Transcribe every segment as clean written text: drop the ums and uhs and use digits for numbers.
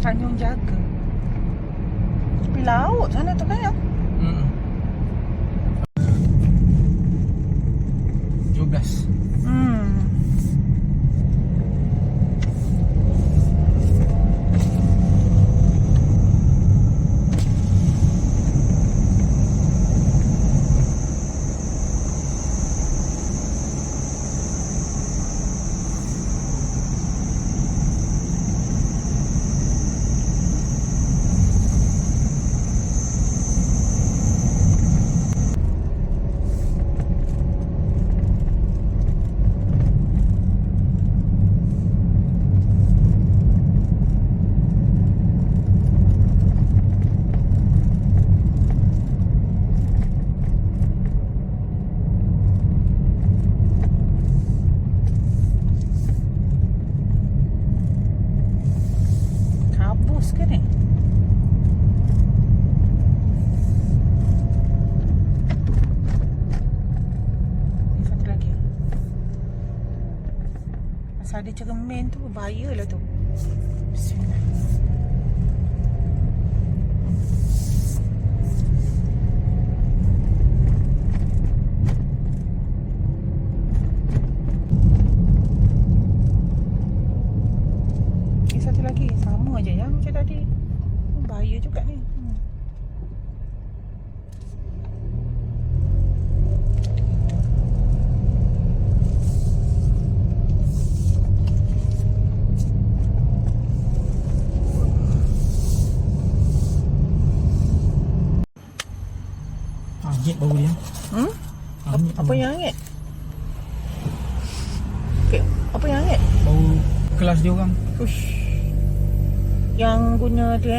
Tanjung Jaga. Tepi laut sana tu kan ya? 12. Kabus ke ni? Ni satu lagi. Asal ada cermin tu, bahayalah tu. Bismillah. Ni satu lagi, sama je yang macam tadi. Bahaya juga ni. Angit bau dia. Apa yang angit? Okay. Apa yang angit? Bau kelas dia orang. Ush. Yang guna tu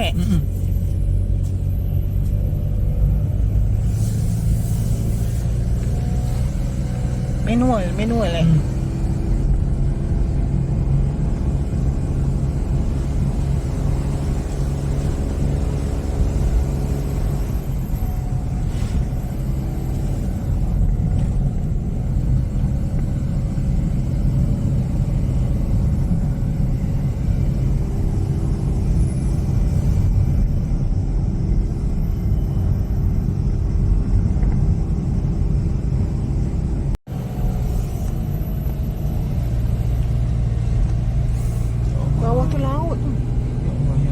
Manual Bawah tu laut tu. Ya Allah, ya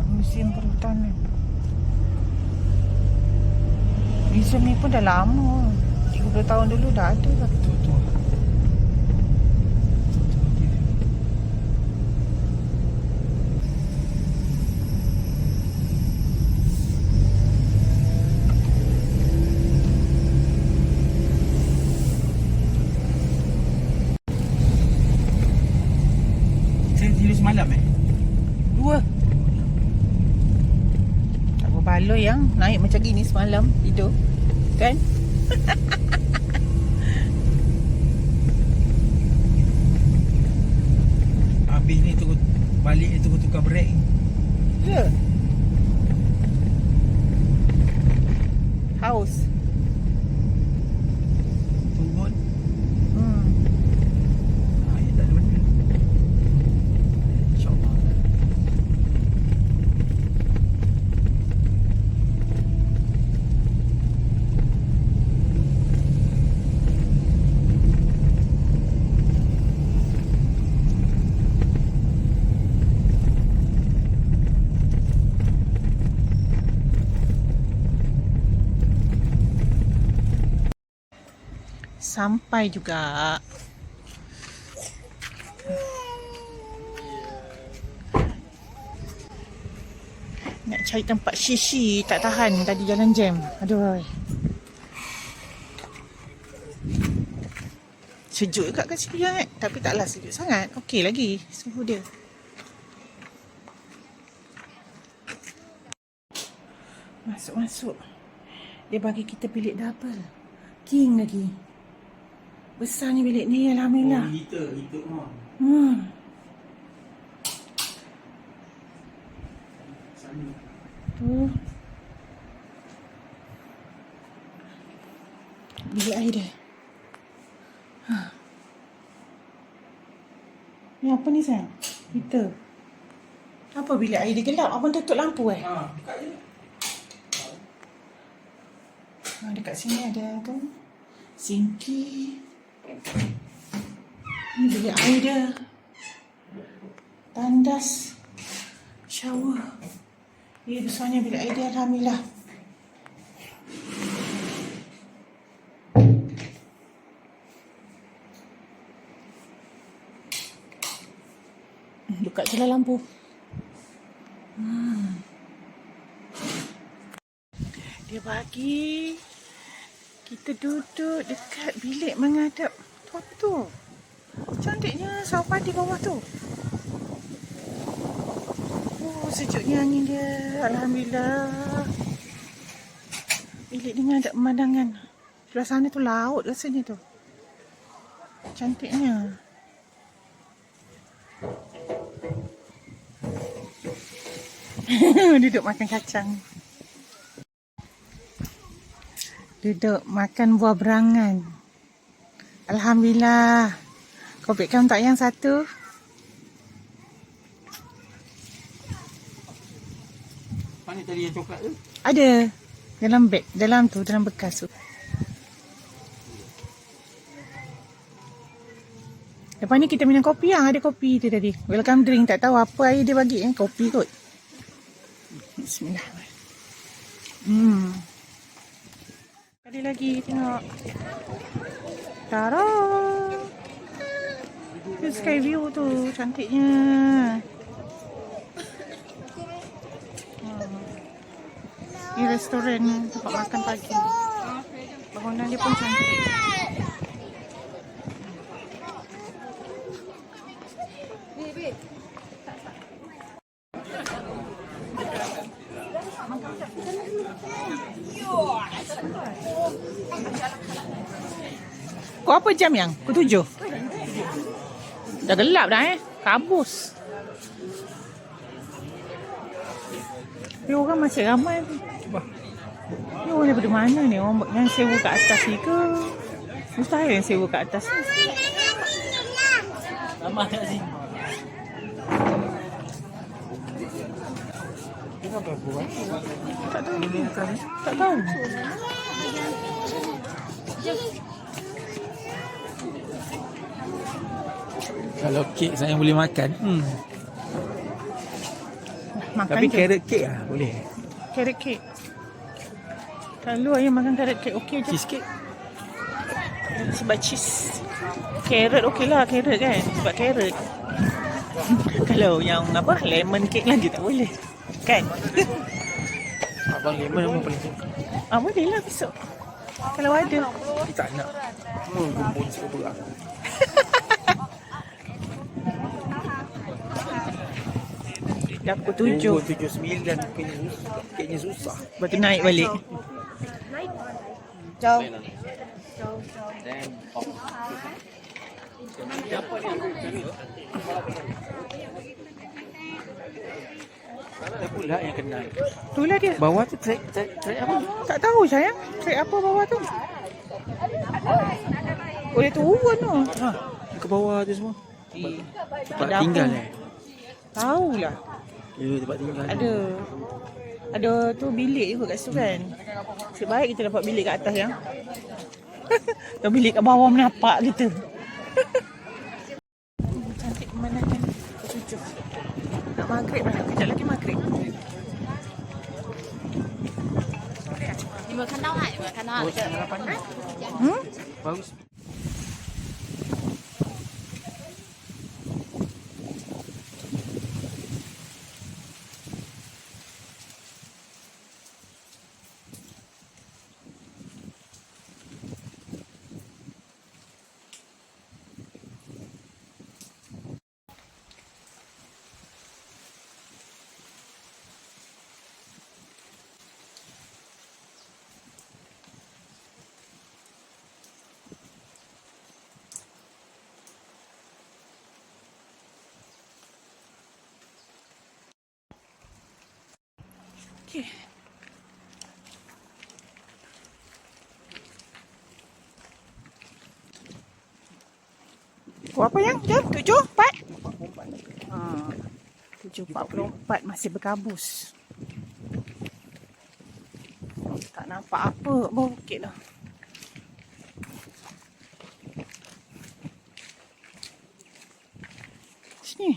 Museum Perhutanan. Museum ni pun dah lama. 30 tahun dulu dah ada dah. Betul. Saya tidur semalam 2. Tak berbaloi yang naik macam gini semalam tidur. Kan? Habis ni tunggu balik ni tunggu tukar brek. Ya. Haus. Turun. Ya tak ada benda. InsyaAllah. Sampai juga. Nak cari tempat shishi tak tahan tadi jalan jam. Aduh. Sejuk juga kat sini kan. Tapi taklah sejuk sangat. Okey lagi suhu dia. Masuk. Dia bagi kita bilik double. King lagi. Besar ni bilik ni, alhamdulillah. Heater mah. Sana. Tu. Bilik air dia. Ni apa ni sayang? Heater. Apa bilik air dia gelap? Abang tutup lampu Buka je. Dekat sini ada tu sinki. Ni bilik air dia. Tandas. Shower. Besarnya bilik air dia, alhamdulillah. Buka je lah lampu. Dia bagi kita duduk dekat bilik menghadap. Tu apa tu? Cantiknya sofa di bawah tu. Oh, sejuknya angin dia. Alhamdulillah. Bilik ni menghadap pemandangan. Sebelah sana tu laut rasanya tu. Cantiknya. Duduk makan kacang. Duduk makan buah berangan. Alhamdulillah. Kopi kamu tak yang satu? Mana tadi yang coklat tu? Ada. Dalam beg. Dalam tu. Dalam bekas tu. Lepas ni kita minum kopi yang ada kopi tu tadi. Welcome drink. Tak tahu apa air dia bagi. Kopi kot. Bismillahirrahmanirrahim. Sekali lagi tengok. Tara. Itu sky view tu. Cantiknya. Ni restoran tempat makan pagi. Bangunan dia pun cantik. Kau apa jam yang? Pukul 7? Dah gelap dah Kabus. Ni orang masih ramai. Ni orang daripada mana ni? Orang yang sewa kat atas ni ke? Mustahil yang sewa kat atas ni. Ramai kat sini. Kenapa buat? Tak tahu. Tak tahu. Kalau kek saya boleh makan. Makan Tapi je. carrot cake lah boleh. Carrot cake. Kalau ayah makan carrot cake okey je. Cheese cake. Sebab cheese. Carrot okey lah, carrot kan. Sebab carrot. Kalau yang apa, lemon cake lagi tak boleh. Kan? Abang lemon memang paling suka. Boleh lah besok. Kalau ada. Dia tak nak. Gumpun suka berat. Dah pukul 7. 7, 9 keknya susah. Lepas tu naik balik. Jauh. Ada pula yang kenal. Itulah dia. Bawah tu track apa? Tak tahu sayang. Trek apa bawah tu? Oh, dia turun tu. Ke bawah tu semua. Tempat Ada tinggal apa? Tahulah. Ya, tempat tinggal. Ada tu bilik juga kat situ kan. Sebaik kita dapat bilik kat atas yang. Atau bilik kat bawah menapak kita. Cantik pemandangan. Cucu. Nak maghrib dah. Kejap lagi maghrib. 你们有看到海？有没有看到海？ Bagus. Okey. Pukul apa yang? Jam 7.4? 7.44 masih berkabus. Tak nampak apa bawah bukit dah. Sini.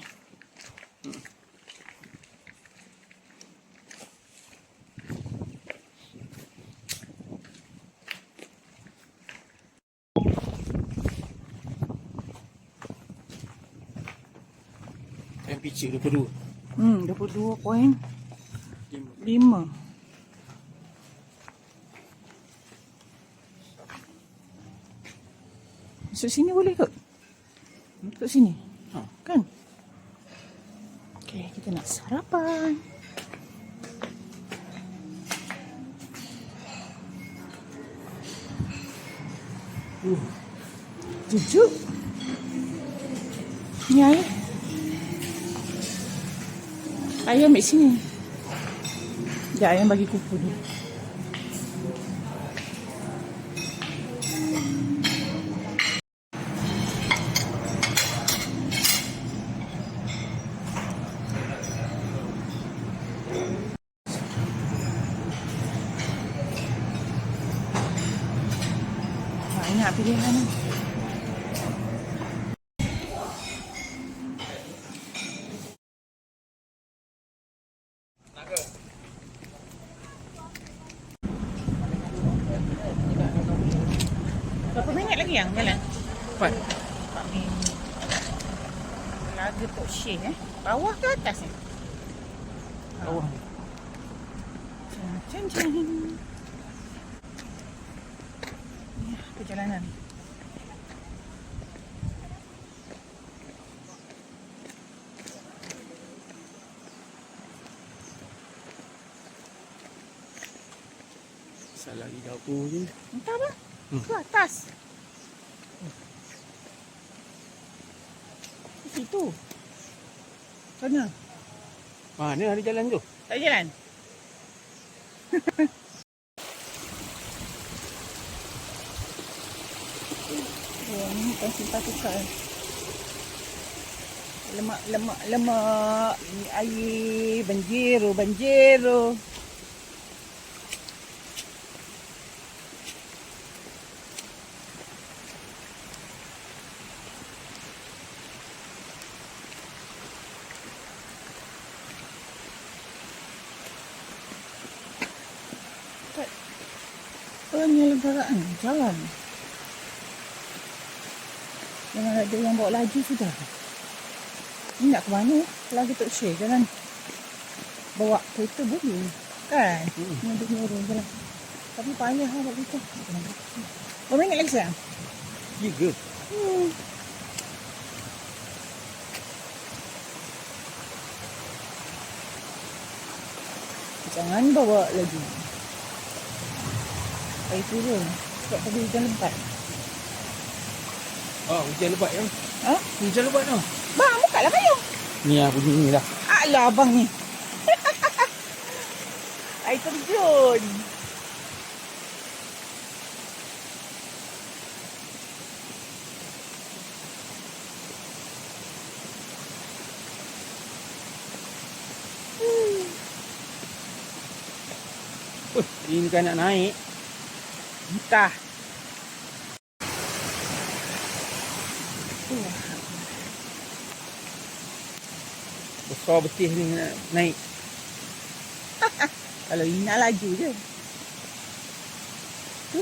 Temperature 22. 22.5. Masuk sini boleh kot? Masuk sini? Kan? Okey, kita nak sarapan. Jujuk. Ni air. Ayam ambil sini. Sekejap, ayam bagi kupu dulu. Banyak pilihan ni. Berapa minit lagi yang jalan? 4. 4 minit. Laga Tok Syekh Bawah ke atas ni? Bawah. Cang cang. Ya, perjalanan. Salah di dapur je. Entah apa? Ke atas. Di situ. Sana. Mana ada jalan tu? Tak jalan? Oh, ni bukan simpatikan. Lemak. Ini air. Banjiro. Penyelenggaraan jalan. Jangan ada yang bawa laju sudah. Ni nak ke mana? Lagi Tok Syekh jalan. Bawa kereta boleh. Kan? Nyuruh jalan. Tapi payah lah bawa kereta. Berapa minit lagi sayang? 3. Jangan bawa lagi. Air turun. Sebab tadi hujan lebat. Oh, hujan lebat ya. Ha? Hujan lebat tu. Bang, bukalah payung. Ni lah bunyi ni lah. Alah abang ni. Air terjun. Ini kan nak naik. Entah. Besar betih ni nak naik. Kalau Ina laju je. Tu.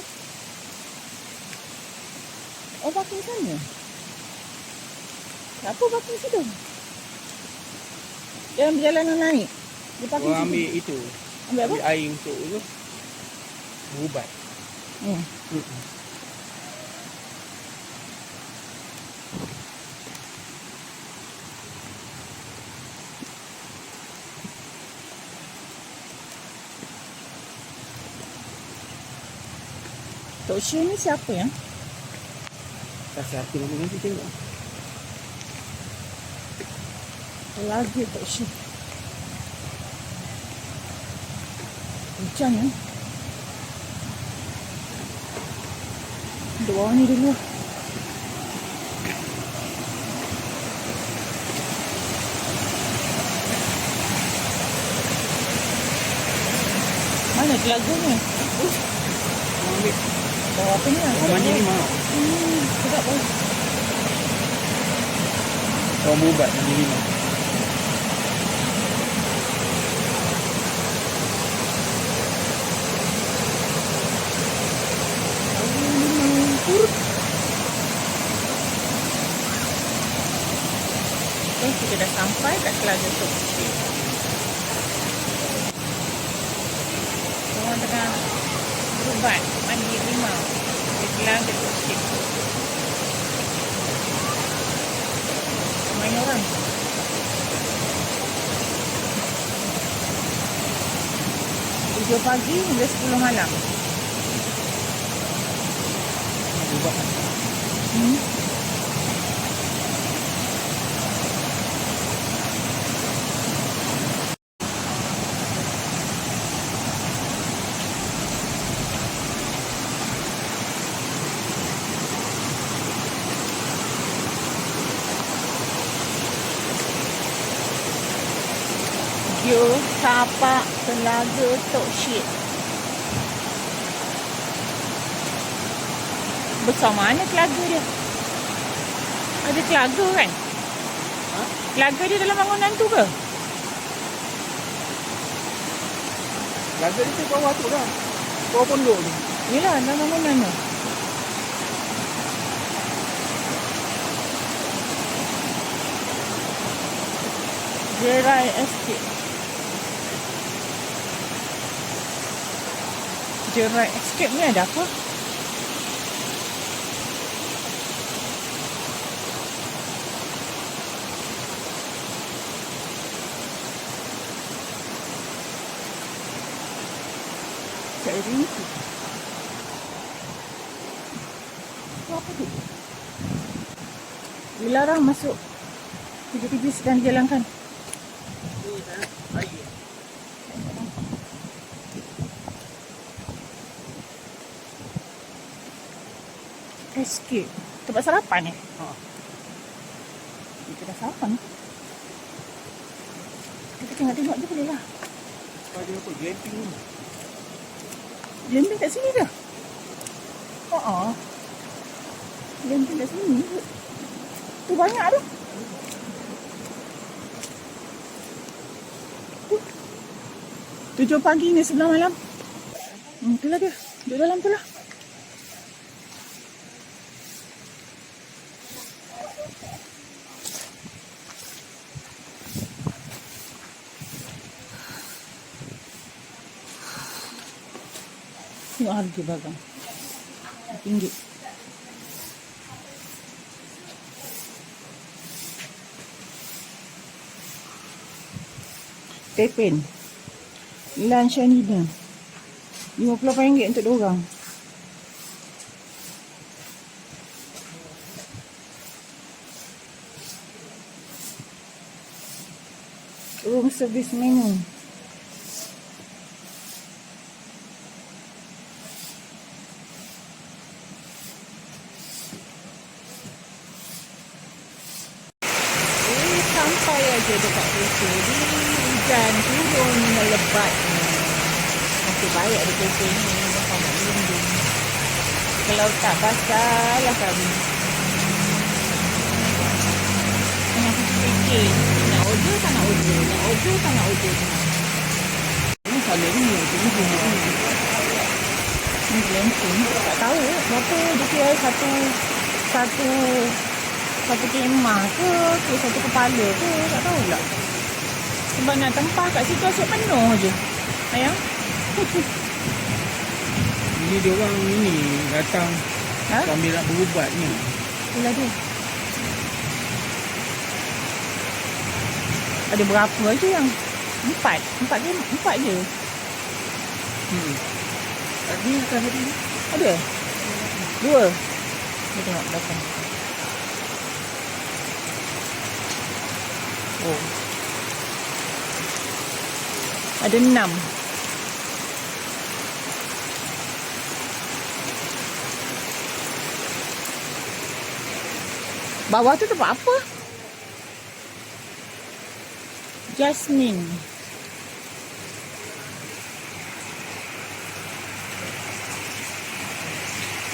Oh, parking sana. Apa parking situ? Jangan berjalan naik. Dia parking Orang situ. ambil itu. Ambil apa? Ambil air untuk tu. Berubat. Tok Syekh ni siapa yang? Tak siapa nama nanti tengok. Lagi Tok Syekh. Hujan ya. Duduk bawah ni dulu. Mana telaga ni? Ambil. Bawah apa ni? Mandi ni mau. Sedap bau. Orang berubat mandi ni mau. Okay, kita dah sampai kat Telaga Tok Sikit. Orang tengah berubat mandi rimau di Telaga Tok Sikit. Ramai orang. Tujuh pagi hingga 10 malam. Berubat. Yo, tapak Telaga Tok Syed. Besar mana telaga dia? Ada telaga kan? Ha? Telaga dia dalam bangunan tu ke? Telaga ni tu bawah tu lah. Bawah pondok tu. Yelah, dalam bangunan tu. Jerai Estate. Jerai Escape ni ada apa? Cari rinci. Itu apa tu? Dilarang masuk. Kerja-kerja sedang dijalankan. Escape. Tempat sarapan ni? Ha. Kita dah sarapan. Kita tengok-tengok je boleh lah. Ada apa? Glamping ni. Glamping kat sini dah. Glamping kat sini. Tu banyak tu. Tu. 7 pagi ni 11 malam. Itulah dia. Duduk dalam tu lah. Tengok harga barang. Tinggi. Tepin. Lunch and dinner. RM58 untuk 2 orang. Room service menu. Sampai aja dekat kereta ni, hujan turun melebat. Nasib baik ada kereta ni, dapat nak lindung. Kalau tak basah lah kami. Tengah fikir, nak order tak nak order, nak order tak nak order. Ini salah ni. Ini bunga ni. Ni glamping, tak tahu berapa dia kira satu kemah ke satu kepala ke, tak tahu pula. Sebab nak tempah kat situ asyik penuh je. Ayang? Ini dia orang ni datang sambil nak berubat ni. Itulah dia. Ada berapa je yang? 4 je. Tadi akan tadi. Ada? 2. Kita tengok belakang. Oh. Ada 6. Bawah tu tempat apa? Jasmine.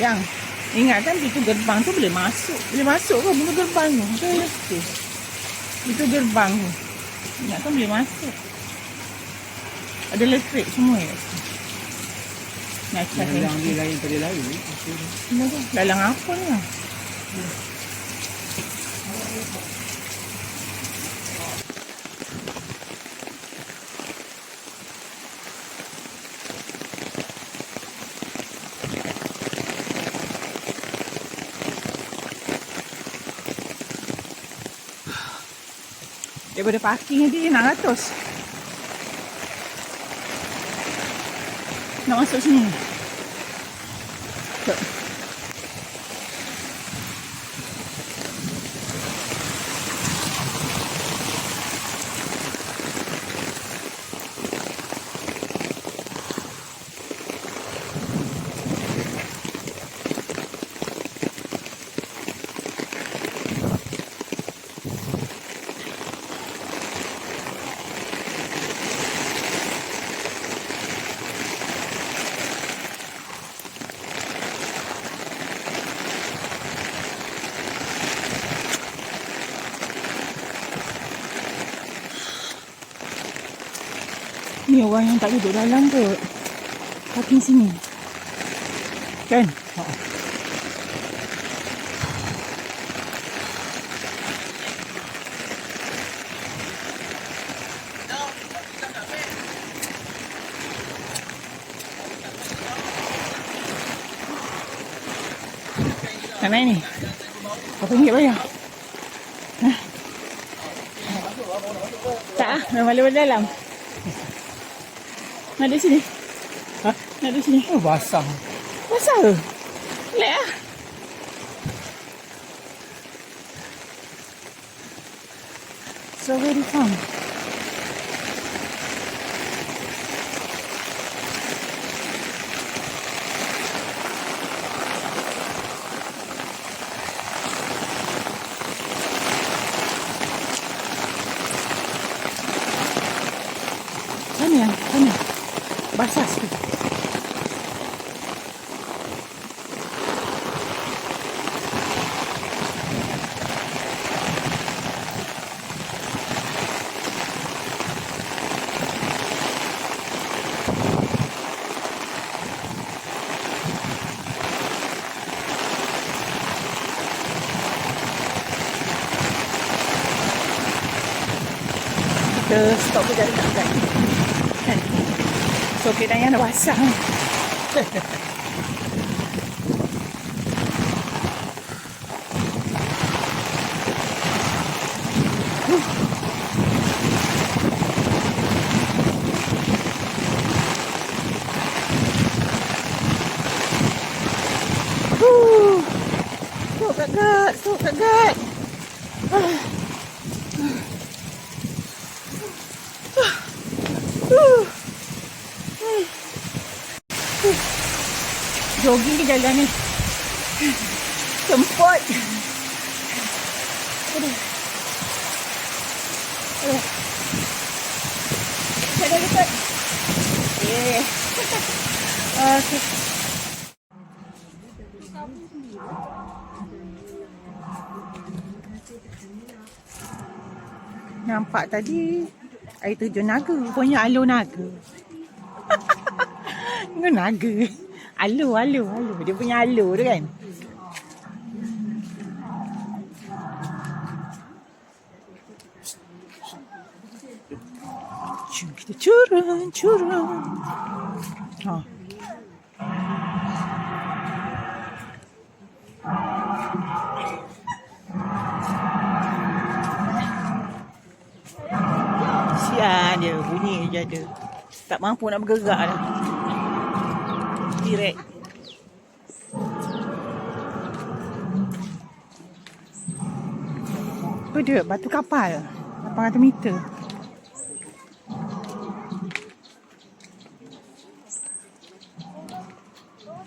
Yang ingat kan pintu gerbang tu boleh masuk. Boleh masuk ke pintu gerbang tu? Okay. Pintu gerbang tu. Ingat kan boleh masuk. Ada elektrik semua ya. Nak cari. Lalang dia lain pada lain. Lalang apa ni? Daripada parking nanti 600. Nak masuk sini. Jom. Ni orang yang tak duduk dalam ke parking sini. Kan? Nak naik ni? Berapa ringgit bayar? Tak ah, memang lewat dalam. Nak duduk sini? Ha? Nak duduk sini? Oh, basah. Basah ke? Lek lah. So very fun. Sana. Basah sikit. Kita stop kejap-kejap kan. So kita yang dah basah. Sok kat. Jogging ke jalan ni. Semput. Aduh. Dah dekat. Okay. Nampak tadi air terjun naga. Rupanya alur naga. Ini naga. Alur. Dia punya alur tu kan. Jom kita curang. Ha. Sian dia, bunyi je ada. Tak mampu nak bergerak dah. Direct. Apa dia? Batu kapal. 800 meter.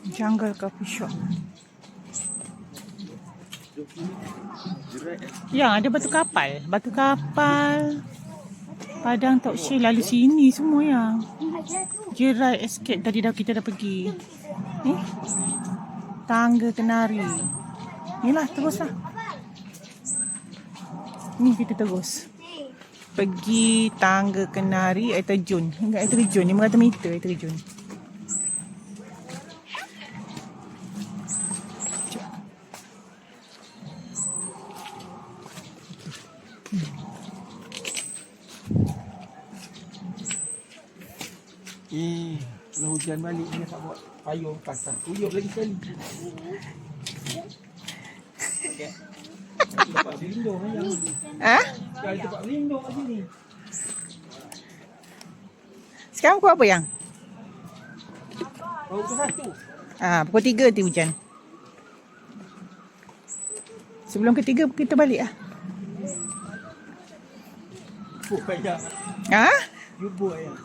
Jungle coffee shop. Yang ada batu kapal. Batu kapal. Padang Tok Syekh lalu sini semua yang. Jerai escape tadi kita dah pergi. Ni. Tangga Kenari. Inilah teruslah. Ni kita terus. Pergi Tangga Kenari, air terjun. Enggak, air terjun 500 meter air terjun. Kalau hujan balik dia tak buat payung pasang. Uyup lagi sekali. Okey. Tempat berlindung ayam ni. Sekali tempat berlindung kat sini. Sekarang pukul apa yang? Baru ke 1. Pukul 3 nanti hujan. Sebelum ke 3 kita balik lah. Ayam. Yubu ayam.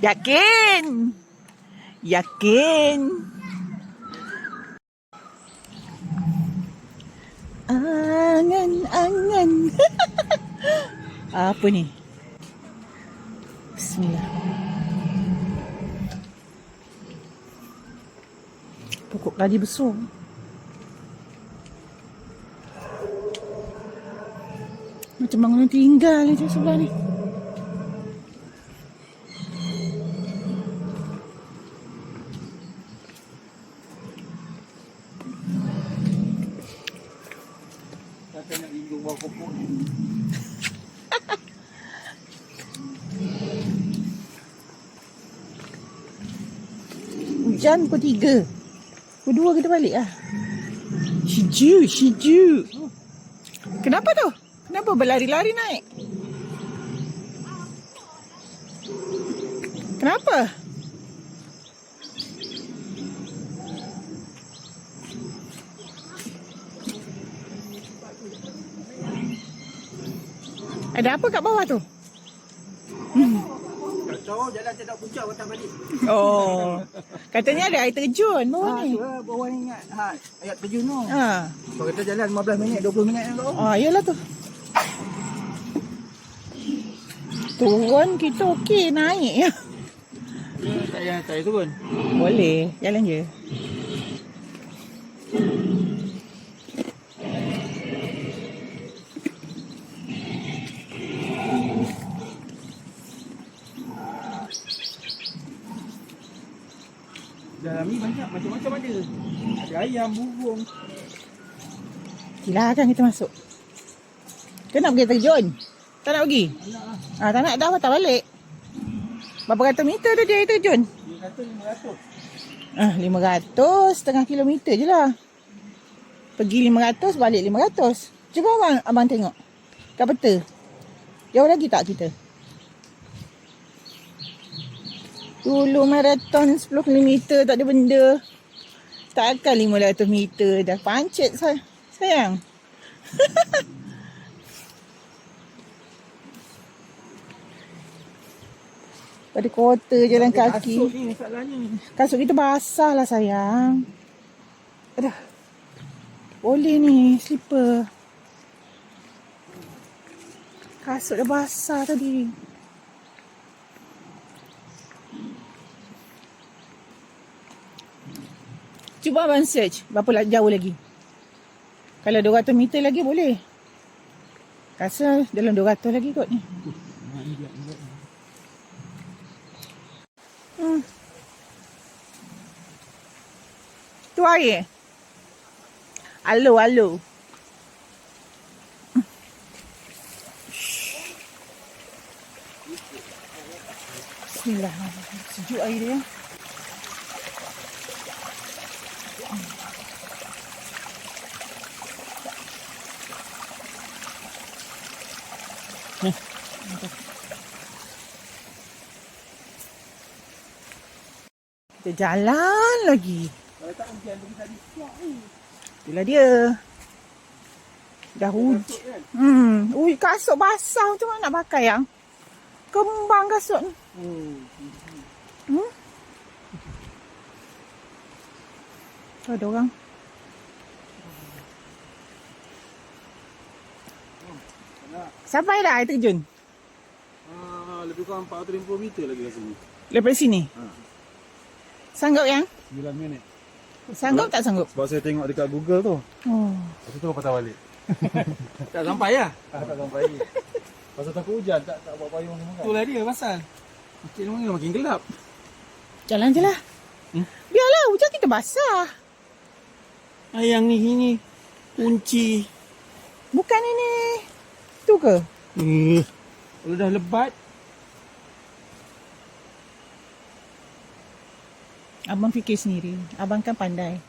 Yakin. Yakin. Angan-angan. Apa ni? Bismillah. Pokok lagi besar. Macam bangunan tinggal je sebelah ni. Takkan nak lindung bawah pokok ni. Hujan pukul 3. Pukul 2 kita balik lah. Sejuk. Kenapa tu? Kenapa berlari-lari naik? Kenapa? Ada apa kat bawah tu? Tak tahu jalan tak puncak patah balik. Oh. Katanya ada air terjun bawah ni. Tu bawah ni ingat. Ayat terjun tu. Ha. Kalau kita jalan 15 minit 20 minit yang tu. Yalah tu. Turun kita okey, naik ya. Tak payah turun. Boleh, jalan je. Dalam ni banyak macam-macam ada. Ada ayam, burung. Silakan kita masuk. Kau nak pergi terjun? Tak nak pergi? Tak nak dah patah balik. Berapa ratus meter tu dia air terjun? Dia kata 500. 500, setengah kilometer je lah. Pergi 500, balik 500. Cuba abang tengok. Kat peta. Jauh lagi tak kita? Dulu maraton 10 km tak ada benda. Takkan 500 meter dah pancit sayang. Pada kota jalan kaki. Kasut ni masalahnya. Kasut kita basah lah sayang. Aduh. Boleh ni slipper. Kasut dah basah tadi. Cuba abang search berapa jauh lagi. Kalau 200 meter lagi boleh. Rasa dalam 200 lagi kot ni. Tu air. Alo. Bismillah. Sejuk air dia. Kita jalan lagi. Kalau tak hujan pergi tadi. Itulah dia. Dah hujan. Ui, kasut basah macam mana nak pakai yang? Kembang kasut ni. Ada orang. Sampai dah air terjun? Lebih kurang 450 meter lagi kat sini. Daripada sini? Sanggup yang? 9 minit. Sanggup tak sanggup? Sebab saya tengok dekat Google tu. Oh. Lepas tu patah balik. Tak sampai lah. Tak sampai. Pasal takut hujan, tak bawa payung semua kan. Itulah dia pasal. Makin gelap. Jalan je lah. Biarlah hujan kita basah. Yang ni kunci. Bukan ini. Tu ke? Kalau dah lebat. Abang fikir sendiri. Abang kan pandai.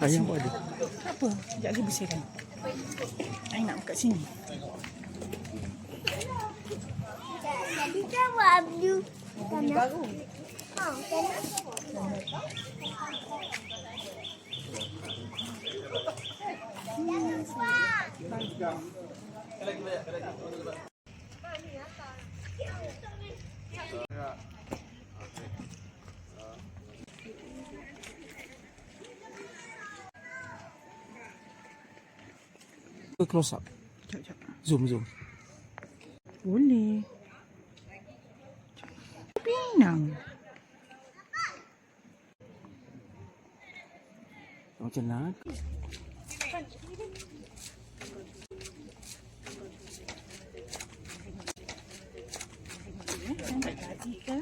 Ayam pun ada. Tak apa. Sekejap lagi bersihkan. Saya nak buka sini. Tadi kan buat abdu. Ini baru. Close up. Sekejap. Zoom. Boleh. Pinang. Macam nak. Tak jadi ke?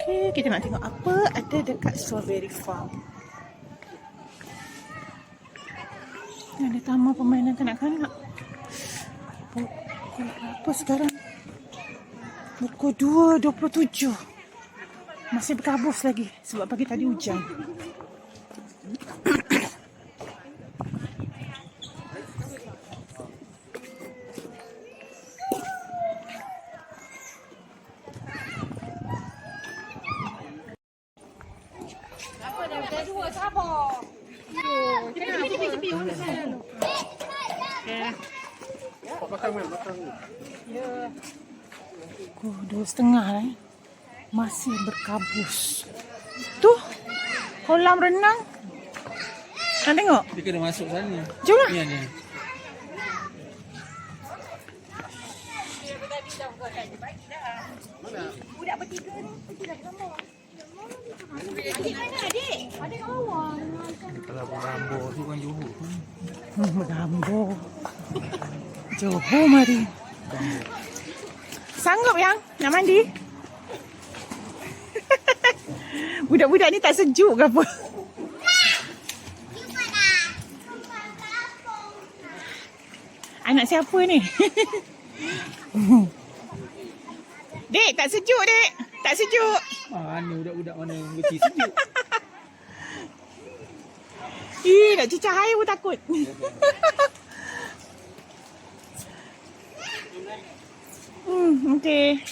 Okay, kita nak tengok apa ada dekat Strawberry Farm. Ada taman permainan kanak-kanak. Pukul berapa sekarang? Pukul 2.27. Masih berkabus lagi sebab pagi tadi hujan. Pukul 2.30 lah. Masih berkabus. Tuh, kolam renang. Nak tengok? Dia kena masuk sana. Jom lah. Ni. Budak bertiga ni pergi dah gambar. Adik mana adik? Adik kat bawah. Kalau berambur tu kan Johor. Berambur. Johor mari. Sanggup yang nak mandi? Budak-budak ni tak sejuk ke apa? Anak siapa ni? Dek, tak sejuk dek. Tak sejuk. Mana budak-budak mana yang kecil sejuk. Nak cicah air pun takut. Okey.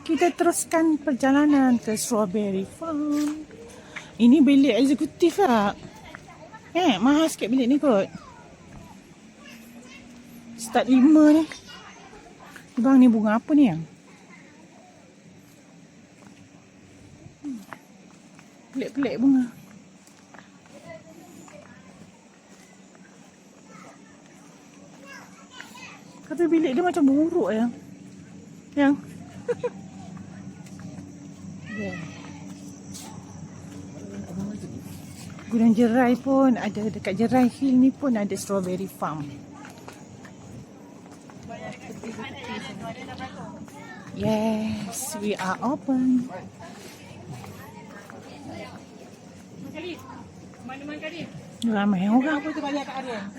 Kita teruskan perjalanan ke Strawberry Farm. Ini bilik eksekutif tak? Mahal sikit bilik ni kot. Start 5 ni. Bang, ni bunga apa ni yang? Pelik-pelik bunga. Tapi bilik dia macam buruk yang. Yeah. Gunung Jerai pun ada, dekat Jerai Hill ni pun ada strawberry farm. Yes, we are open. Ramai orang.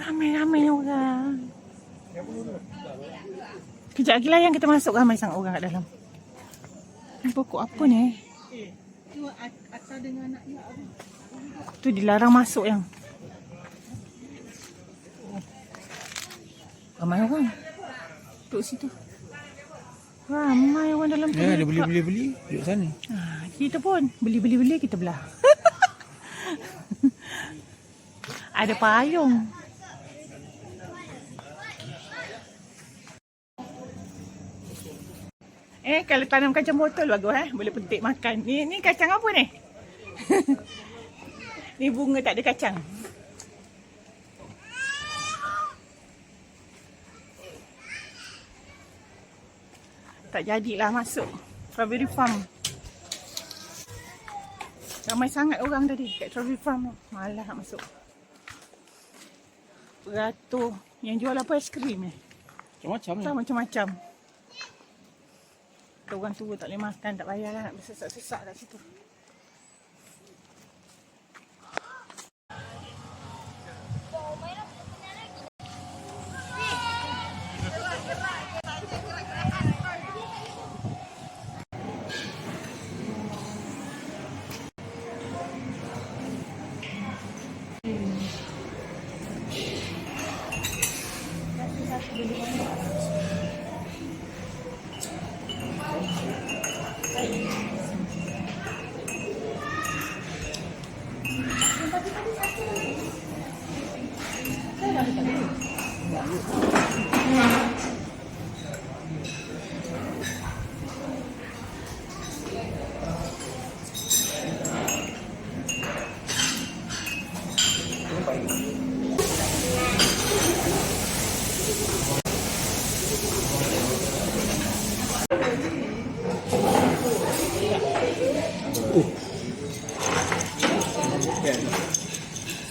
Ramai orang. Kejap lagi lah yang kita masuk, ramai sangat orang kat dalam. Ni pokok apa ni? Tu atas dengan anaknya. Tu dilarang masuk yang. Ramai orang. Duduk situ. Ramai orang dalam tu. Ya, ada beli. Duduk sana. Kita pun beli kita belah. Ada payung. Kalau tanam kacang botol bagus boleh petik makan. Ni kacang apa ni? Ni bunga tak ada kacang. Tak jadilah masuk strawberry farm. Ramai sangat orang tadi kat strawberry farm tu. Malas nak masuk. Beratur yang jual apa, aiskrim ni? Macam-macam ni. Macam-macam. Orang tua tak boleh makan, tak payahlah nak bersesak-sesak kat situ.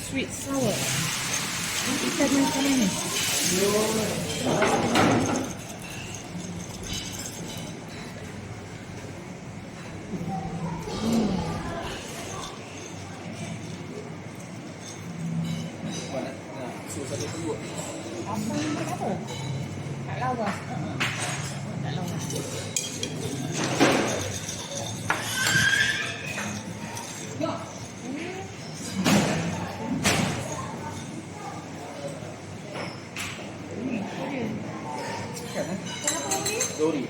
Sweet sour. Ikan macam ni. Apa ni apa? Tak lawas. Tak lawas. Dori.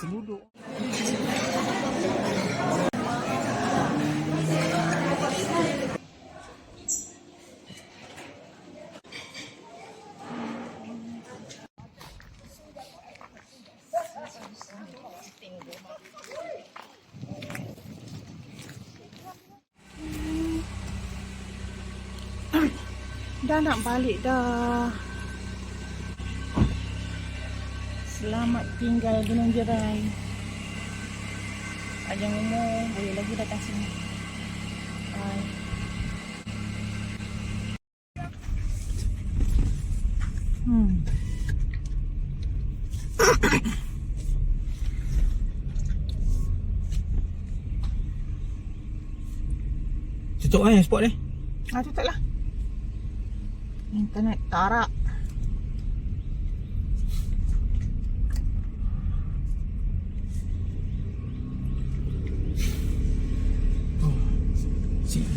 Duduk. Dah nak balik dah. Selamat tinggal Gunung Jerai. Panjang umur, boleh lagi datang sini. Bye. Tutup yang spot ni. Tutup lah. Internet tarak. Seat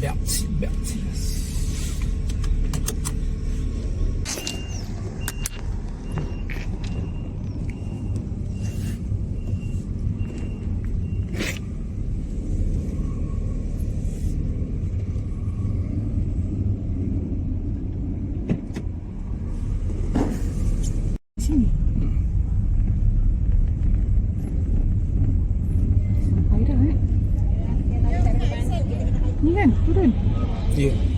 belt. Sini. Sampai dah Ni kan, turun. Ya.